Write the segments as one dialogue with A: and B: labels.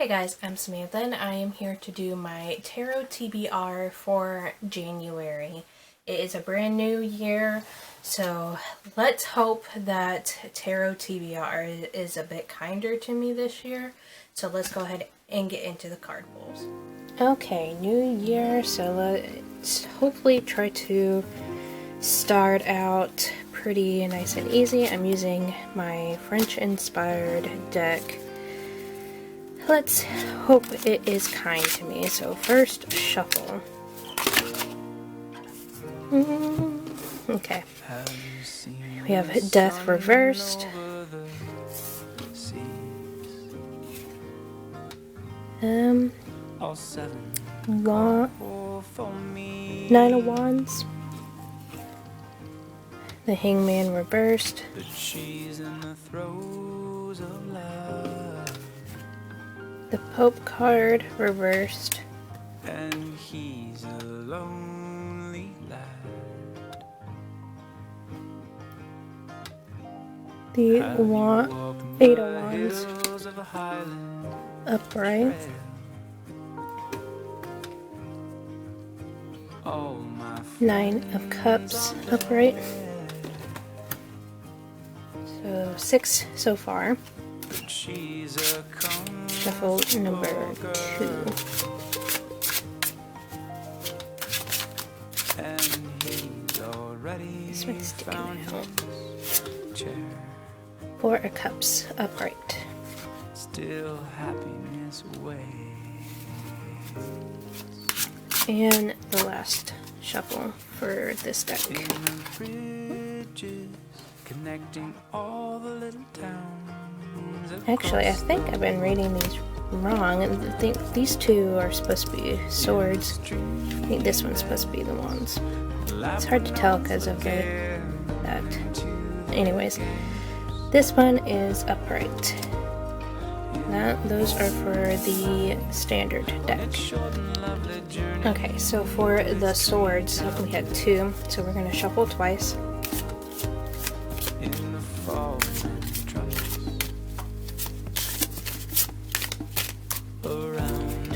A: Hey guys, I'm Samantha and I am here to do my Tarot TBR for January. It is a brand new year, so let's hope that Tarot TBR is a bit kinder to me this year. So let's go ahead and get into the card pulls. Okay, new year, so let's hopefully try to start out pretty nice and easy. I'm using my French-inspired deck. Let's hope it is kind to me. So first, shuffle. Okay. We have Death reversed. Nine of Wands. The Hangman reversed. The Pope card reversed. And he's a lonely lad. The Eight of Wands upright. Nine of Cups upright. So 6 so far. Shuffle number 2. This one's sticking out. 4 of Cups upright. Still happiness waits. And the last shuffle for this deck. Connecting all the little towns. Actually, I think I've been reading these wrong. I think these two are supposed to be swords. I think this one's supposed to be the wands. It's hard to tell because of that. Anyways, this one is upright. Those are for the standard deck. Okay, so for the swords, we had 2, so we're going to shuffle twice.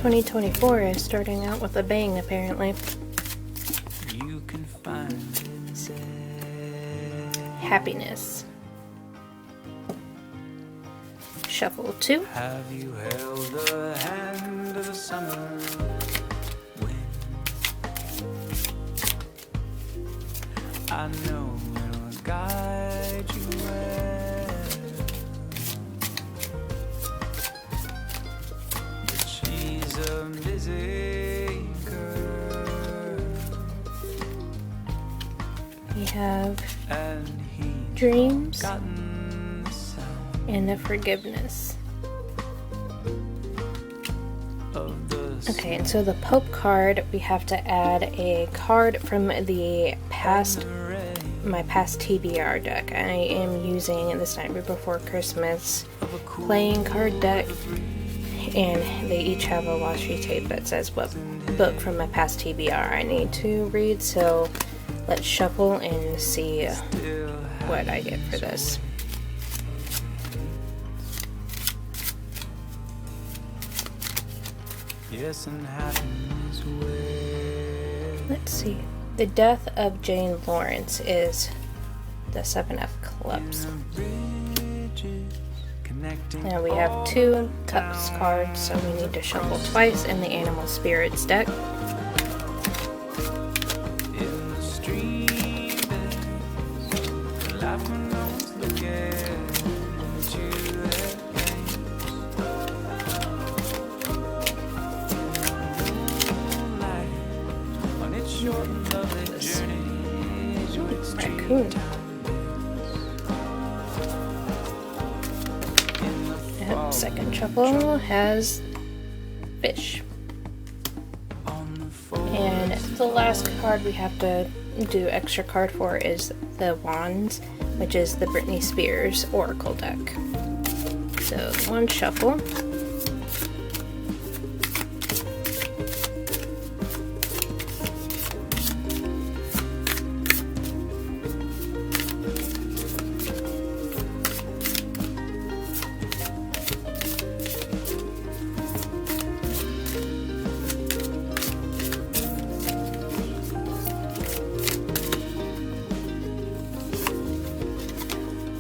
A: 2024 is starting out with a bang, apparently. You can find happiness. Shuffle 2. Have you held the hand of the summer wind? I know it'll guide you well. But she's a busy girl. We have dreams and the forgiveness. Okay, and so the Pope card, we have to add a card from the past, my past TBR deck. I am using this Nightmare Before Christmas playing card deck, and they each have a washi tape that says what book from my past TBR I need to read. So let's shuffle and see what I get for this. Yes, and happiness way. Let's see. The Death of Jane Lawrence is the 7 of Clubs. Now we have 2 Cups cards, so we need to shuffle twice in the Animal Spirits deck. Raccoon. And second shuffle has fish. And the last card we have to do extra card for is the Wands, which is the Britney Spears Oracle deck. So 1 shuffle.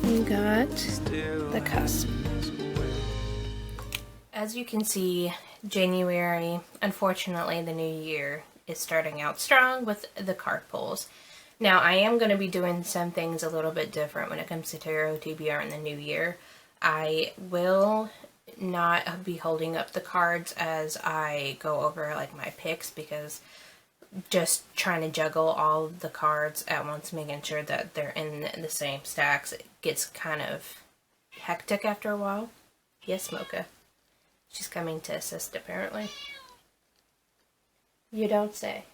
A: we got the cusp. As you can see, January, unfortunately the new year is starting out strong with the card pulls. Now I am going to be doing some things a little bit different when it comes to Tarot TBR in the new year. I will not be holding up the cards as I go over like my picks, because just trying to juggle all the cards at once, making sure that they're in the same stacks, it gets kind of hectic after a while. Yes, Mocha. She's coming to assist, apparently. You don't say.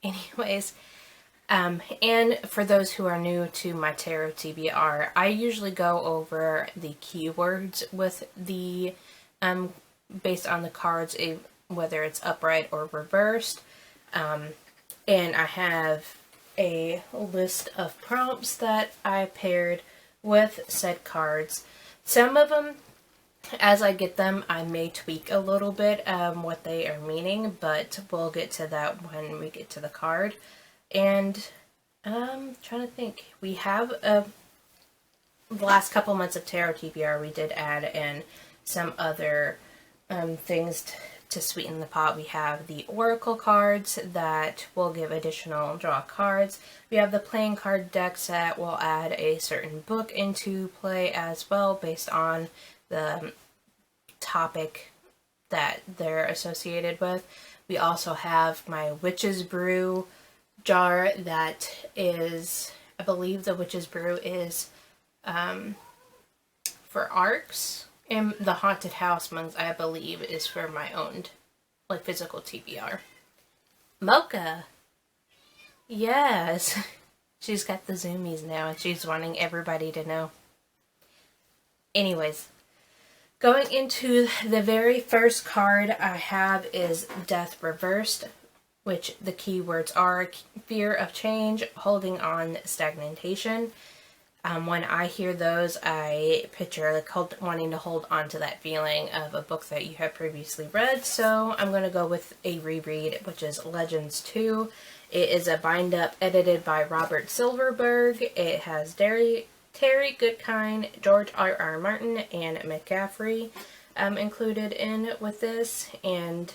A: Anyways, and for those who are new to my Tarot TBR, I usually go over the keywords with the based on the cards, whether it's upright or reversed. And I have a list of prompts that I paired with said cards. Some of them, as I get them, I may tweak a little bit what they are meaning, but we'll get to that when we get to the card. And I'm trying to think. We have the last couple months of Tarot TBR, we did add in some other things to sweeten the pot. We have the Oracle cards that will give additional draw cards. We have the playing card decks that will add a certain book into play as well, based on the topic that they're associated with. We also have my Witch's Brew jar that is, I believe the Witch's Brew is for arcs, and the Haunted House ones, I believe, is for my own, like, physical TBR. Mocha! Yes! She's got the zoomies now, and she's wanting everybody to know. Anyways, going into the very first card I have is Death Reversed, which the keywords are fear of change, holding on, stagnation. When I hear those, I picture like wanting to hold on to that feeling of a book that you have previously read. So I'm going to go with a reread, which is Legends 2. It is a bind up edited by Robert Silverberg. It has Terry Goodkind, George R.R. Martin, and McCaffrey included in with this. And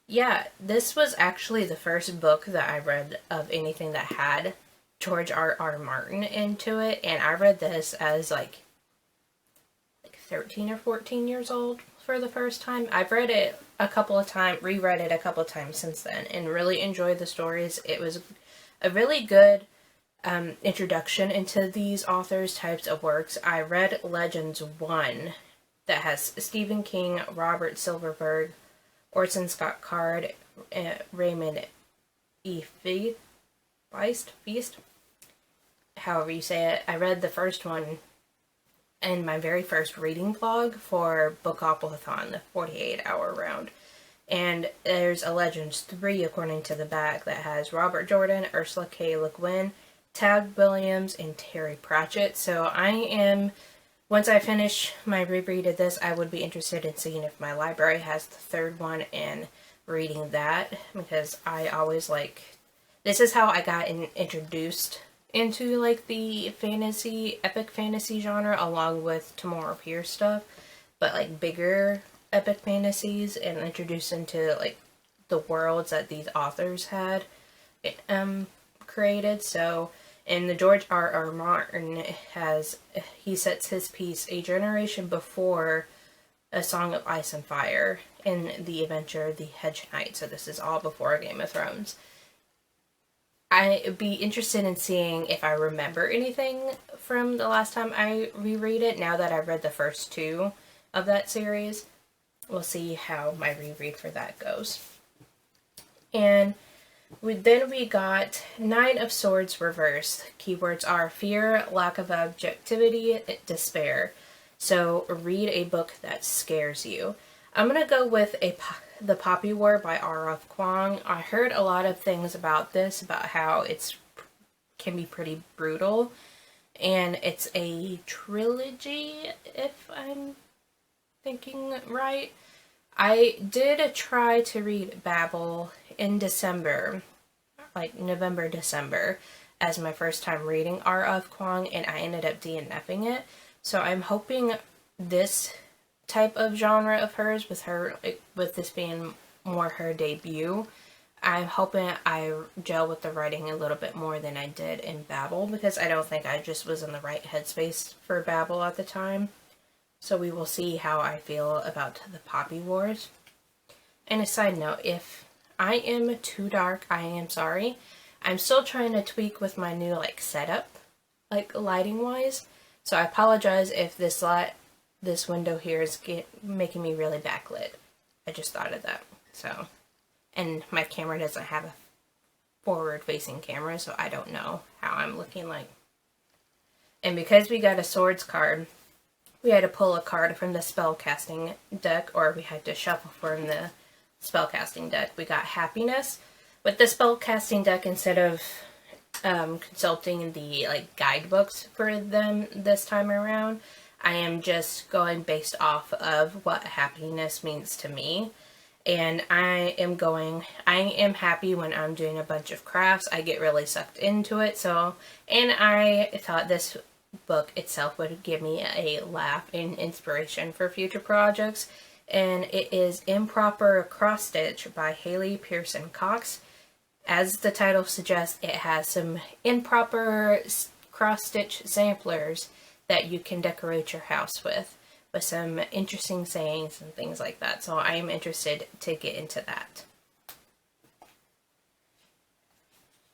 A: yeah, this was actually the first book that I read of anything that had George R.R. Martin into it, and I read this as like 13 or 14 years old for the first time. I've read it a couple of times, reread it a couple of times since then, and really enjoyed the stories. It was a really good introduction into these authors' types of works. I read Legends 1 that has Stephen King, Robert Silverberg, Orson Scott Card, Raymond E. Feast, however you say it. I read the first one in my very first reading vlog for Bookopothon, the 48-hour round. And there's a Legends 3 according to the back that has Robert Jordan, Ursula K. Le Guin, Tad Williams, and Terry Pratchett. So I am, once I finish my reread of this, I would be interested in seeing if my library has the third one and reading that, because I always this is how I got introduced into like the fantasy, epic fantasy genre, along with Tamora Pierce stuff, but like bigger epic fantasies, and introduced into like the worlds that these authors had created. So in the George R.R. Martin he sets his piece a generation before A Song of Ice and Fire in the adventure The Hedge Knight. So this is all before Game of Thrones. I'd be interested in seeing if I remember anything from the last time I reread it, now that I've read the first two of that series. We'll see how my reread for that goes. And then we got Nine of Swords reversed. Keywords are fear, lack of objectivity, despair. So read a book that scares you. I'm going to go with The Poppy War by R.F. Kuang. I heard a lot of things about this, about how it can be pretty brutal. And it's a trilogy, if I'm thinking right. I did try to read Babel in December. like November, December as my first time reading R of Kwang, and I ended up DNFing it. So I'm hoping this type of genre of hers, with this being more her debut, I'm hoping I gel with the writing a little bit more than I did in Babel, because I don't think I just was in the right headspace for Babel at the time. So we will see how I feel about the Poppy Wars. And a side note, if I am too dark, I am sorry. I'm still trying to tweak with my new setup, lighting wise. So I apologize if this window here is making me really backlit. I just thought of that. So, and my camera doesn't have a forward facing camera, so I don't know how I'm looking like. And because we got a swords card, we had to pull a card from the spellcasting deck, or we had to shuffle from the spellcasting deck. We got happiness. With the spellcasting deck, instead of consulting the guidebooks for them this time around, I am just going based off of what happiness means to me. And I am happy when I'm doing a bunch of crafts. I get really sucked into it. So, and I thought this book itself would give me a laugh and inspiration for future projects. And it is Improper Cross Stitch by Haley Pearson Cox. As the title suggests, it has some improper cross-stitch samplers that you can decorate your house with some interesting sayings and things like that. So I am interested to get into that.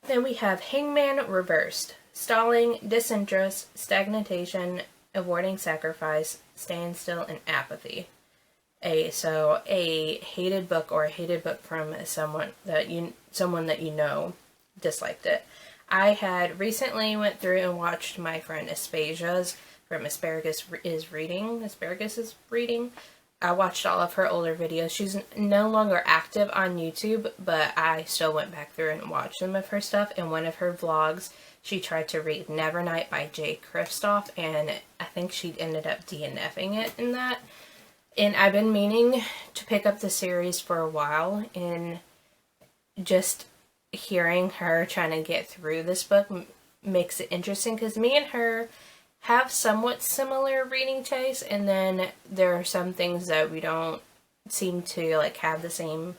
A: Then we have Hangman Reversed. Stalling, disinterest, stagnation, avoiding sacrifice, standstill, and apathy. A hated book, or a hated book from someone that you know disliked it. I had recently went through and watched my friend Aspasia's from Asparagus is Reading. I watched all of her older videos. She's no longer active on YouTube, but I still went back through and watched some of her stuff. In one of her vlogs, she tried to read Nevernight by Jay Kristoff, and I think she ended up DNFing it in that. And I've been meaning to pick up the series for a while, and just hearing her trying to get through this book makes it interesting, because me and her have somewhat similar reading tastes, and then there are some things that we don't seem to have the same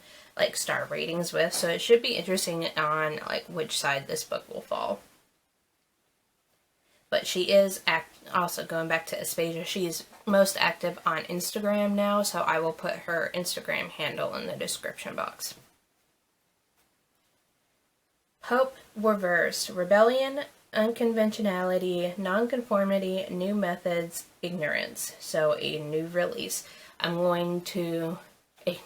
A: star ratings with, so it should be interesting on which side this book will fall. But she is also, going back to Aspasia, she's most active on Instagram now, so I will put her Instagram handle in the description box. Hope Reversed. Rebellion, unconventionality, nonconformity, new methods, ignorance. So a new release. I'm going to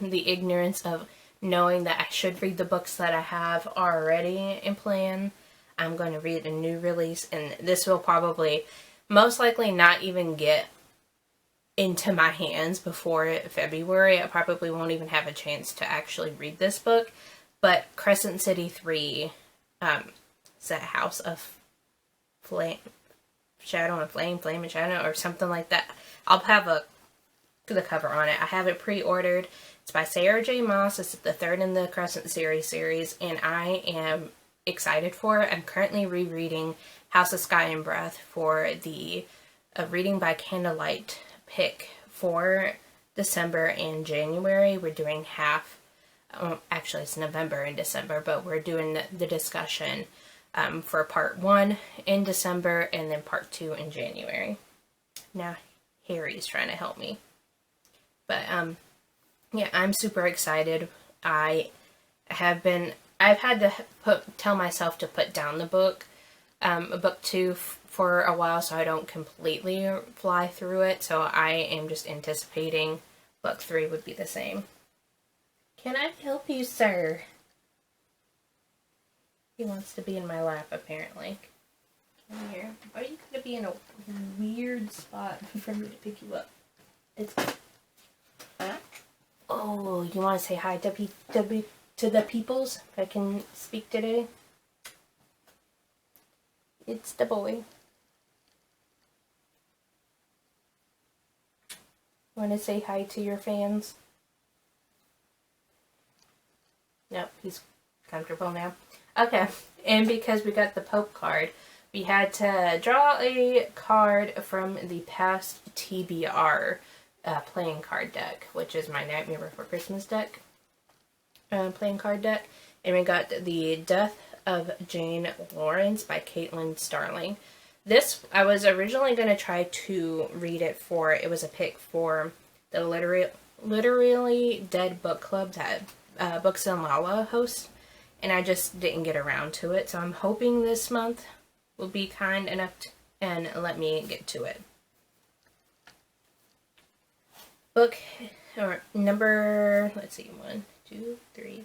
A: the ignorance of knowing that I should read the books that I have already in plan. I'm going to read a new release, and this will probably most likely not even get into my hands before February. I probably won't even have a chance to actually read this book. But Crescent City 3, is that House of Flame, Shadow and Flame, Flame and Shadow, or something like that. I'll have the cover on it. I have it pre-ordered. It's by Sarah J. Maas. It's the third in the Crescent series, and I am excited for it. I'm currently rereading House of Sky and Breath for the Reading by Candlelight pick for December and January. We're doing half, actually it's November and December, but we're doing the discussion for part 1 in December and then part 2 in January. Now Harry's trying to help me. But yeah, I'm super excited. I've had to tell myself to put down the book, book 2 for a while, so I don't completely fly through it. So I am just anticipating book 3 would be the same. Can I help you, sir? He wants to be in my lap, apparently. Come here. Why are you going to be in a weird spot for me to pick you up? It's... Oh, you want to say hi to the peoples that can speak today? It's the boy. Want to say hi to your fans? Nope, he's Comfortable now? Okay. And because we got the Pope card, we had to draw a card from the past TBR playing card deck, which is my Nightmare Before Christmas deck, playing card deck. And we got The Death of Jane Lawrence by Caitlin Starling. This, I was originally going to try to read it for, it was a pick for the Literally Dead Book Club that Books and Lala hosts, and I just didn't get around to it. So I'm hoping this month will be kind enough and let me get to it. Book, or number, let's see, 1, 2, 3,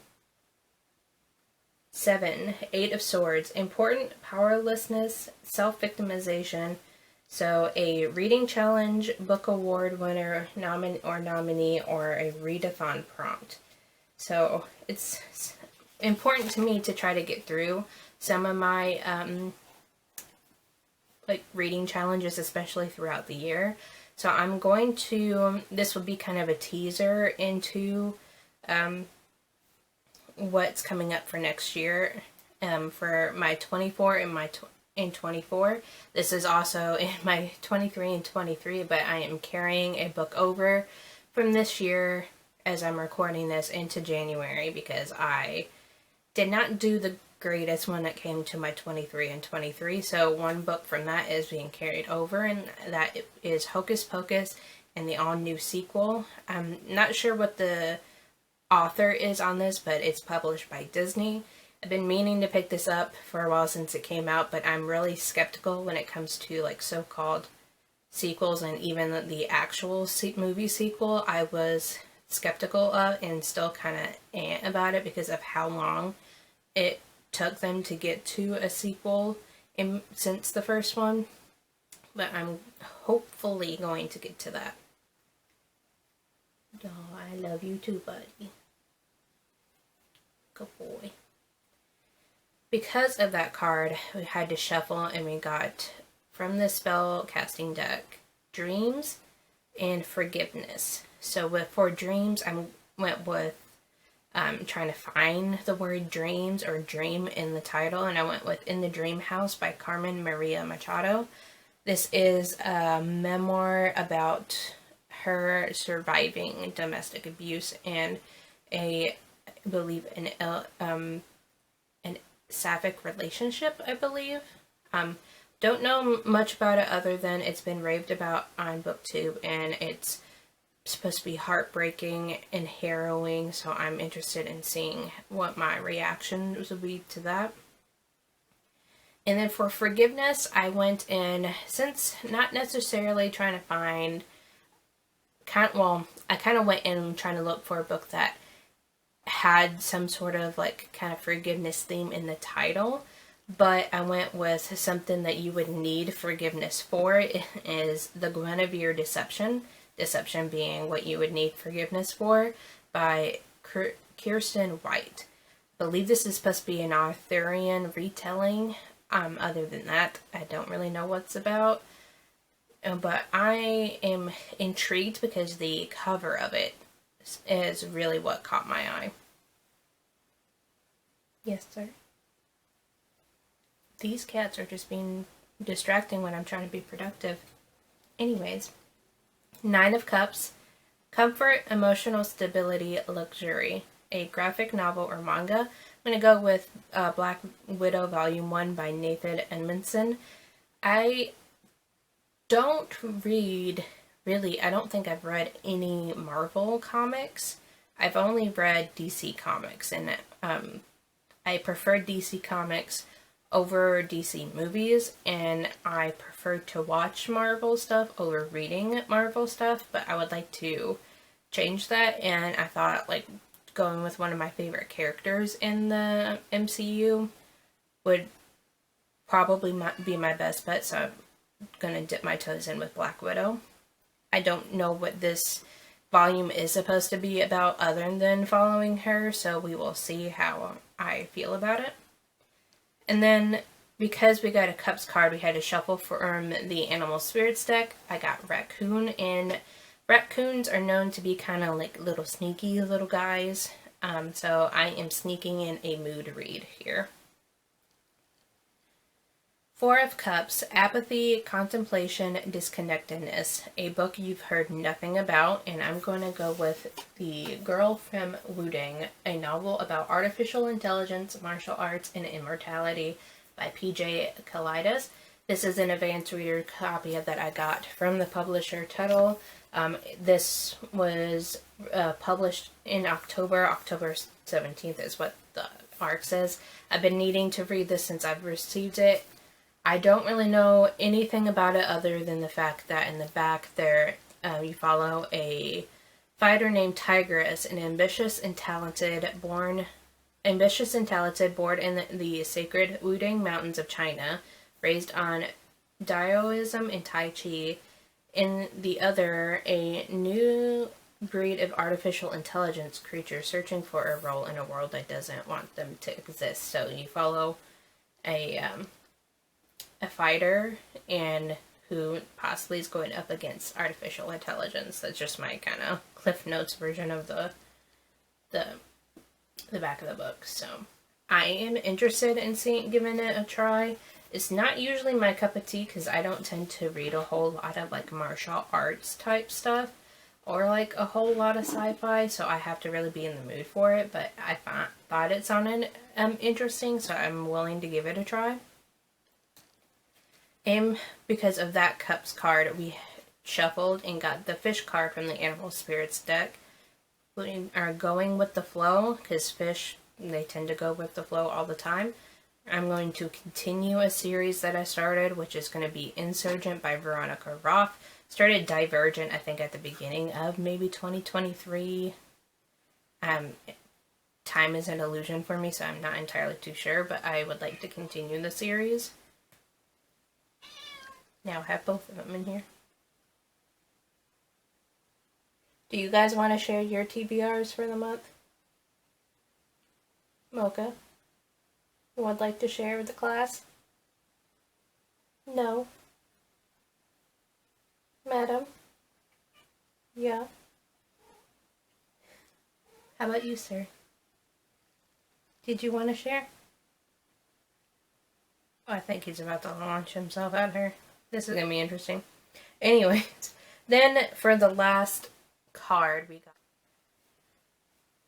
A: 7, 8 of Swords. Important powerlessness, self-victimization. So a reading challenge, book award winner, nominee, or a readathon prompt. So it's important to me to try to get through some of my like reading challenges, especially throughout the year. So I'm going to, this will be kind of a teaser into what's coming up for next year for my 24 and my in 24. This is also in my 23 and 23, but I am carrying a book over from this year as I'm recording this into January because I did not do the greatest when it came to my 23 and 23. So one book from that is being carried over, and that is Hocus Pocus and the all-new sequel. I'm not sure what the author is on this, but it's published by Disney. I've been meaning to pick this up for a while since it came out, but I'm really skeptical when it comes to like so-called sequels, and even the actual movie sequel I was skeptical of and still kind of about it because of how long it took them to get to a sequel since the first one. But I'm hopefully going to get to that. Oh, I love you too, buddy. Good boy. Because of that card, we had to shuffle, and we got from the spell casting deck Dreams and Forgiveness. So for Dreams, I went with trying to find the word dreams or dream in the title, and I went with In the Dream House by Carmen Maria Machado. This is a memoir about her surviving domestic abuse and I believe an sapphic relationship, I believe. Don't know much about it other than it's been raved about on BookTube, and it's supposed to be heartbreaking and harrowing, so I'm interested in seeing what my reactions will be to that. And then for Forgiveness, I went in, since not necessarily trying to find, I kind of went in trying to look for a book that had some sort of like kind of forgiveness theme in the title, but I went with something that you would need forgiveness for. It is The Guinevere Deception. Deception being what you would need forgiveness for, by Kirsten White. I believe this is supposed to be an Arthurian retelling. Other than that, I don't really know what's about. But I am intrigued because the cover of it is really what caught my eye. Yes, sir. These cats are just being distracting when I'm trying to be productive. Anyways, 9 of Cups, Comfort, Emotional Stability, Luxury, a graphic novel or manga. I'm going to go with Black Widow Volume 1 by Nathan Edmondson. I don't read, really, I don't think I've read any Marvel comics. I've only read DC comics, and I prefer DC comics over DC movies, and I prefer to watch Marvel stuff over reading Marvel stuff, but I would like to change that, and I thought like going with one of my favorite characters in the MCU would probably be my best bet, so I'm gonna dip my toes in with Black Widow. I don't know what this volume is supposed to be about other than following her, so we will see how I feel about it. And then, because we got a Cups card, we had to shuffle for the Animal Spirits deck. I got Raccoon, and raccoons are known to be kind of like little sneaky little guys. So I am sneaking in a mood read here. Four of Cups, Apathy, Contemplation, Disconnectedness, a book you've heard nothing about, and I'm going to go with The Girl from Wudang, a novel about artificial intelligence, martial arts, and immortality by P.J. Kalidas. This is an advanced reader copy that I got from the publisher Tuttle. This was published in October 17th is what the arc says. I've been needing to read this since I've received it. I don't really know anything about it other than the fact that in the back there you follow a fighter named Tigress, an ambitious and talented born in the sacred Wudang Mountains of China, raised on Daoism and Tai Chi. In the other, a new breed of artificial intelligence creature searching for a role in a world that doesn't want them to exist. So you follow a fighter and who possibly is going up against artificial intelligence. That's just my kind of Cliff Notes version of the back of the book. So I am interested in giving it a try. It's not usually my cup of tea because I don't tend to read a whole lot of like martial arts type stuff or like a whole lot of sci-fi, so I have to really be in the mood for it, but I thought it sounded interesting, so I'm willing to give it a try. And because of that Cups card, we shuffled and got the Fish card from the Animal Spirits deck. We are going with the flow, because fish, they tend to go with the flow all the time. I'm going to continue a series that I started, which is going to be Insurgent by Veronica Roth. Started Divergent, I think, at the beginning of maybe 2023. Time is an illusion for me, so I'm not entirely too sure, but I would like to continue the series. Now I have both of them in here. Do you guys want to share your TBRs for the month? Mocha? You would like to share with the class? No. Madam? Yeah. How about you, sir? Did you want to share? Oh, I think he's about to launch himself at her. This is going to be interesting. Anyways, then for the last card, we got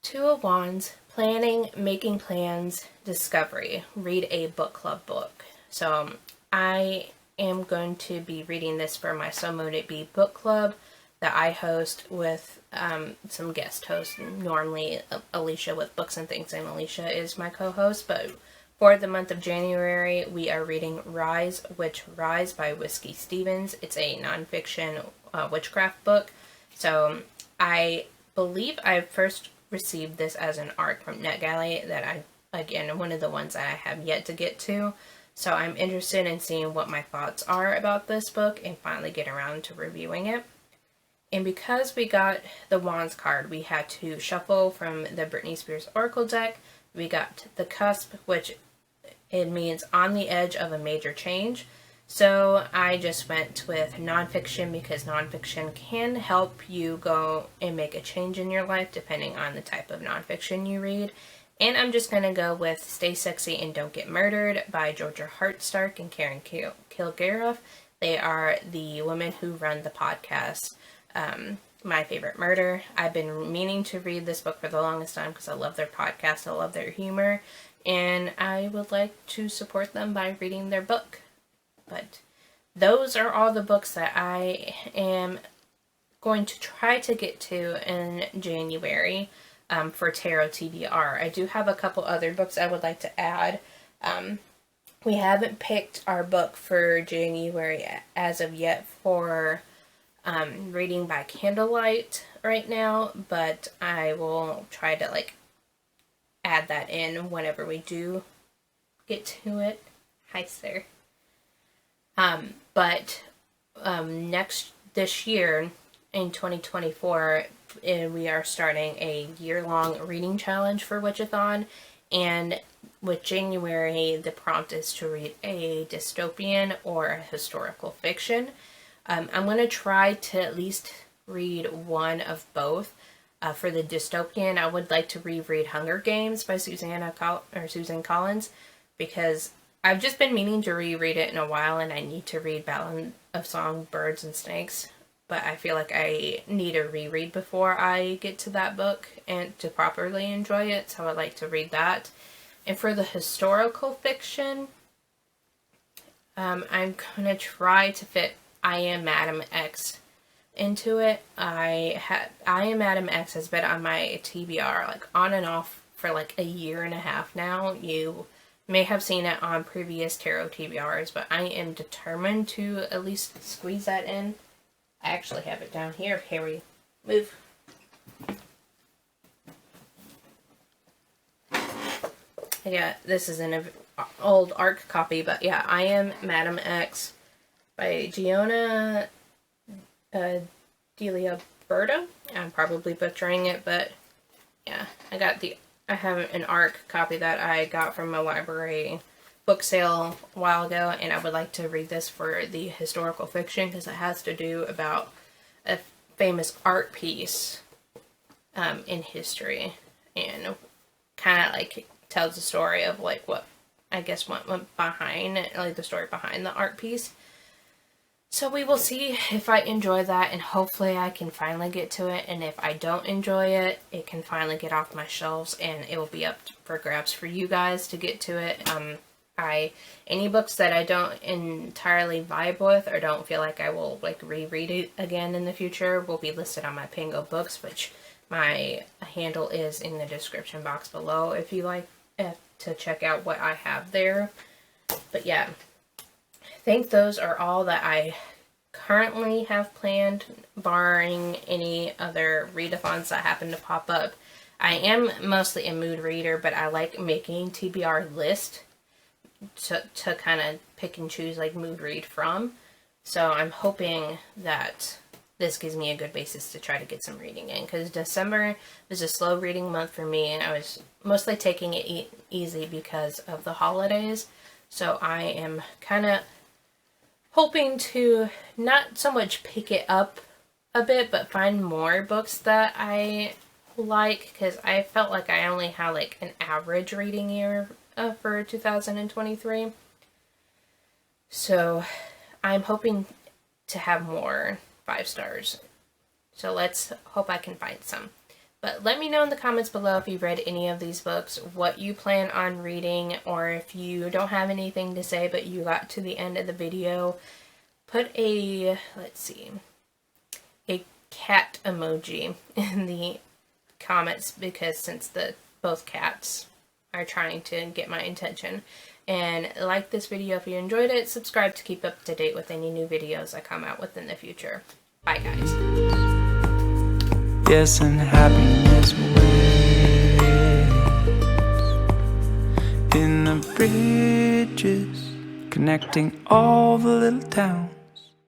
A: Two of Wands, Planning, Making Plans, Discovery. Read a book club book. So I am going to be reading this for my So Moon It Be book club that I host with some guest hosts. Normally Alicia with Books and Things, and Alicia is my co-host, but for the month of January, we are reading Rise, Witch Rise by Whiskey Stevens. It's a nonfiction witchcraft book. So I believe I first received this as an ARC from NetGalley that again, one of the ones that I have yet to get to. So I'm interested in seeing what my thoughts are about this book and finally get around to reviewing it. And because we got the Wands card, we had to shuffle from the Britney Spears Oracle deck. We got the Cusp, which it means on the edge of a major change. So I just went with nonfiction because nonfiction can help you go and make a change in your life depending on the type of nonfiction you read. And I'm just going to go with Stay Sexy and Don't Get Murdered by Georgia Hartstark and Karen Kilgariff. They are the women who run the podcast My Favorite Murder. I've been meaning to read this book for the longest time because I love their podcast, I love their humor, and I would like to support them by reading their book. But those are all the books that I am going to try to get to in January for Tarot TBR. I do have a couple other books I would like to add. We haven't picked our book for January as of yet for reading by candlelight right now, but I will try to add that in whenever we do get to it. Hi, sir. But this year in 2024, we are starting a year-long reading challenge for Witchathon, and with January, the prompt is to read a dystopian or a historical fiction. I'm going to try to at least read one of both. For the dystopian, I would like to reread Hunger Games by Susan Collins, because I've just been meaning to reread it in a while, and I need to read Ballad of Songbirds and Snakes, but I feel like I need a reread before I get to that book and to properly enjoy it, so I'd like to read that. And for the historical fiction, I'm going to try to fit I Am Madam X into it. I Am Madam X has been on my TBR like on and off for like a year and a half now. You may have seen it on previous tarot TBRs, but I am determined to at least squeeze that in. I actually have it down here. Harry, move. Yeah, this is an old ARC copy, but yeah, I Am Madam X by Giona Diliaberta. I'm probably butchering it, but yeah, I have an ARC copy that I got from a library book sale a while ago, and I would like to read this for the historical fiction because it has to do about a famous art piece in history, and kind of like tells the story of like what I guess what went behind, like the story behind the art piece. So we will see if I enjoy that, and hopefully I can finally get to it, and if I don't enjoy it, it can finally get off my shelves and it will be up for grabs for you guys to get to it. Any books that I don't entirely vibe with or don't feel like I will like reread it again in the future will be listed on my Pango books, which my handle is in the description box below if you like to check out what I have there. But yeah, I think those are all that I currently have planned, barring any other readathons that happen to pop up. I am mostly a mood reader, but I like making TBR lists to kind of pick and choose like mood read from. So I'm hoping that this gives me a good basis to try to get some reading in, because December was a slow reading month for me, and I was mostly taking it easy because of the holidays. So I am kind of hoping to not so much pick it up a bit, but find more books that I like, because I felt like I only had like an average reading year for 2023. So I'm hoping to have more 5 stars. So let's hope I can find some. But let me know in the comments below if you've read any of these books, what you plan on reading, or if you don't have anything to say but you got to the end of the video, put a, let's see, a cat emoji in the comments, because since both cats are trying to get my attention. And like this video if you enjoyed it, subscribe to keep up to date with any new videos I come out with in the future. Bye guys.
B: Yes, and happiness waits in the bridges connecting all the little towns.